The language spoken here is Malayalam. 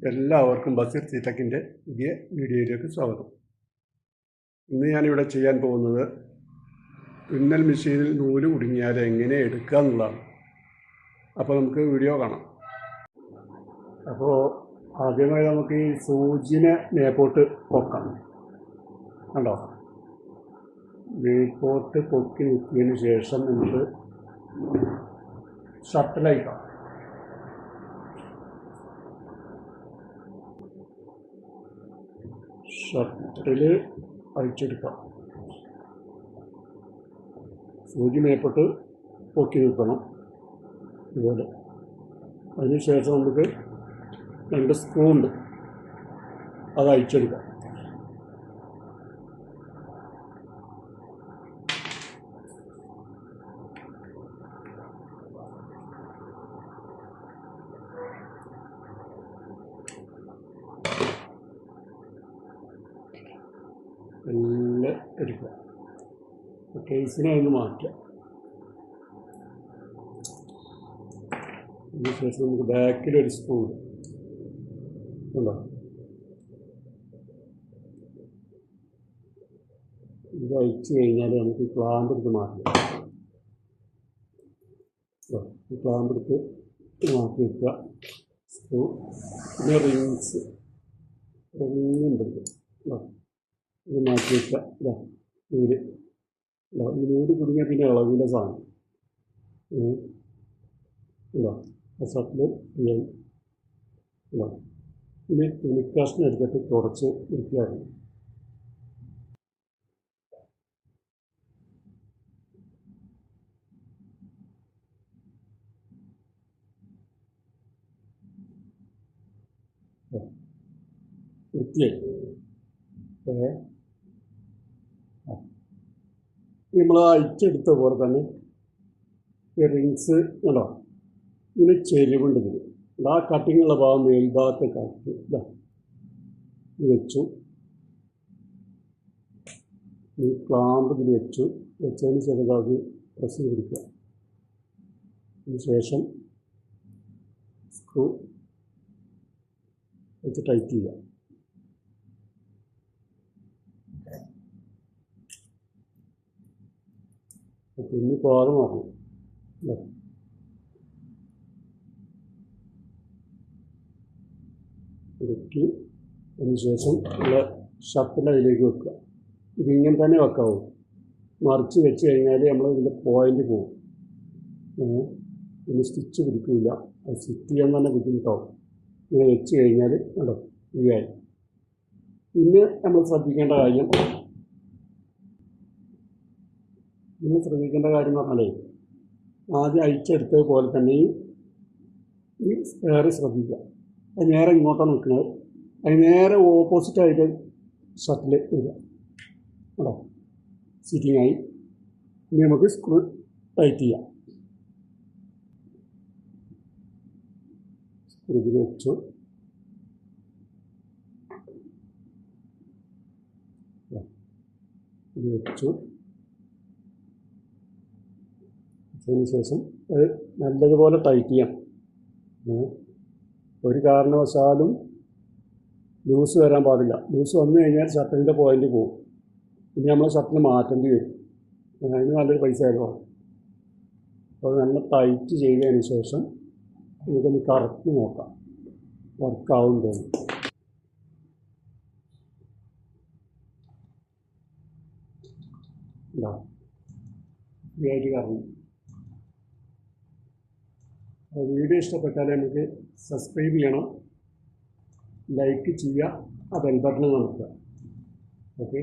എല്ലാവർക്കും ബസീർ സീറ്റക്കിൻ്റെ പുതിയ വീഡിയോയിലേക്ക് സ്വാഗതം. ഇന്ന് ഞാനിവിടെ ചെയ്യാൻ പോകുന്നത് തുന്നൽ മെഷീനിൽ നൂല് കുടുങ്ങിയാൽ എങ്ങനെ എടുക്കുക എന്നുള്ളതാണ്. അപ്പോൾ നമുക്ക് വീഡിയോ കാണാം. അപ്പോൾ ആദ്യമായി നമുക്ക് ഈ സൂചിനെ മേപ്പോട്ട് പൊക്കാം. കണ്ടോ, മേപ്പോട്ട് പൊക്കി നിൽക്കിയതിന് ശേഷം നമുക്ക് ഷട്ടിലയക്കാം. ഷട്ടിൽ അഴിച്ചെടുക്കാം. സൂചി മേപ്പോട്ട് പൊക്കി നിൽക്കണം ഇതുപോലെ. അതിനുശേഷം നമുക്ക് 2 സ്ക്രൂ ഉണ്ട്, അത് അഴിച്ചെടുക്കാം. എല്ലാം എടുക്കുക. കേസിനെ അതിന് മാറ്റുക. അതിനുശേഷം നമുക്ക് ബാക്കിലൊരു സ്ക്രൂ ഉണ്ടോ, ഇത് അഴിച്ചു കഴിഞ്ഞാൽ നമുക്ക് ഈ ക്ലാമ്പ് എടുത്ത് മാറ്റാം. ഈ ക്ലാമ്പ് എടുത്ത് മാറ്റി വയ്ക്കുക. സ്ക്രൂ പിന്നെ റിങ്സ് ഉണ്ട്, ഇത് മാറ്റി വയ്ക്കുക. നൂല് ഈ നൂല് കുടുങ്ങിയാൽ പിന്നെ ഇളവില്ല സാധനം. ഷട്ടിൽ ഇനി തുണിക്കഷ്ണം എടുത്തിട്ട് തുടച്ച് വൃത്തിയാക്കണം. വൃത്തിയായി നമ്മൾ അഴിച്ചെടുത്ത പോലെ തന്നെ ഈ റിങ്സ് ഉണ്ടോ, ഇതിന് ചെരിവുണ്ട്. ആ കട്ടിങ്ങുള്ള ഭാഗം മേൽഭാഗത്തെ കാട്ടി വെച്ചു. ഈ ക്ലാമ്പ് ഇതിൽ വെച്ചതിന് ശേഷം അത് പ്രസ് പിടിക്കുക. അതിനുശേഷം സ്ക്രൂ വെച്ച് ടൈറ്റ് ചെയ്യുക. പിന്നെ പോകാതെ നോക്കണം. ഇറക്കി അതിനുശേഷം നമ്മൾ ഷട്ടിൽ അതിലേക്ക് വെക്കുക. ഇതിങ്ങനെ തന്നെ വെക്കാവൂ. മറിച്ച് വെച്ച് കഴിഞ്ഞാൽ നമ്മൾ ഇതിൻ്റെ പോയിൻ്റ് പോകും. പിന്നെ സ്റ്റിച്ച് പിടിക്കില്ല. അത് സ്റ്റിച്ച് ചെയ്യാൻ തന്നെ ബുദ്ധിമുട്ടാവും. ഇങ്ങനെ വെച്ച് കഴിഞ്ഞാൽ കണ്ടോ ഇതായി. പിന്നെ നമ്മൾ ശ്രദ്ധിക്കേണ്ട കാര്യം എന്ന് പറഞ്ഞാലേ, ആദ്യം അഴിച്ചെടുത്തത് പോലെ തന്നെ ഈ സ്പെയർ ശ്രദ്ധിക്കുക. അത് നേരെ ഇങ്ങോട്ടാണ് നിൽക്കുന്നത്. അത് നേരെ ഓപ്പോസിറ്റായിട്ട് ഷട്ടിൽ വരിക. കേട്ടോ, സിറ്റിംഗ് ആയി. ഇനി നമുക്ക് സ്ക്രൂ ടൈറ്റ് ചെയ്യാം. സ്ക്രൂ ഇതിൽ വെച്ചു. ഇത് വെച്ചു. അതിനുശേഷം അത് നല്ലതുപോലെ ടൈറ്റ് ചെയ്യാം. ഒരു കാരണവശാലും ലൂസ് വരാൻ പാടില്ല. ലൂസ് വന്നു കഴിഞ്ഞാൽ ഷട്ടിലിൻ്റെ പോയിൻ്റ് പോകും. പിന്നെ നമ്മൾ ഷട്ടിൽ മാറ്റേണ്ടി വരും. അതിന് നല്ലൊരു പൈസ ആയിരുന്നു. അപ്പോൾ നല്ല ടൈറ്റ് ചെയ്തതിന് ശേഷം നമുക്കൊന്ന് കറക്റ്റ് നോക്കാം വർക്കാവും തോന്നും. ഇതായിട്ട് കറങ്ങും. വീഡിയോ ഇഷ്ടപ്പെട്ടാൽ നമുക്ക് സബ്സ്ക്രൈബ് ചെയ്യണം, ലൈക്ക് ചെയ്യുക, ആ ബെൽ ബട്ടൺ നമുക്ക്. ഓക്കെ.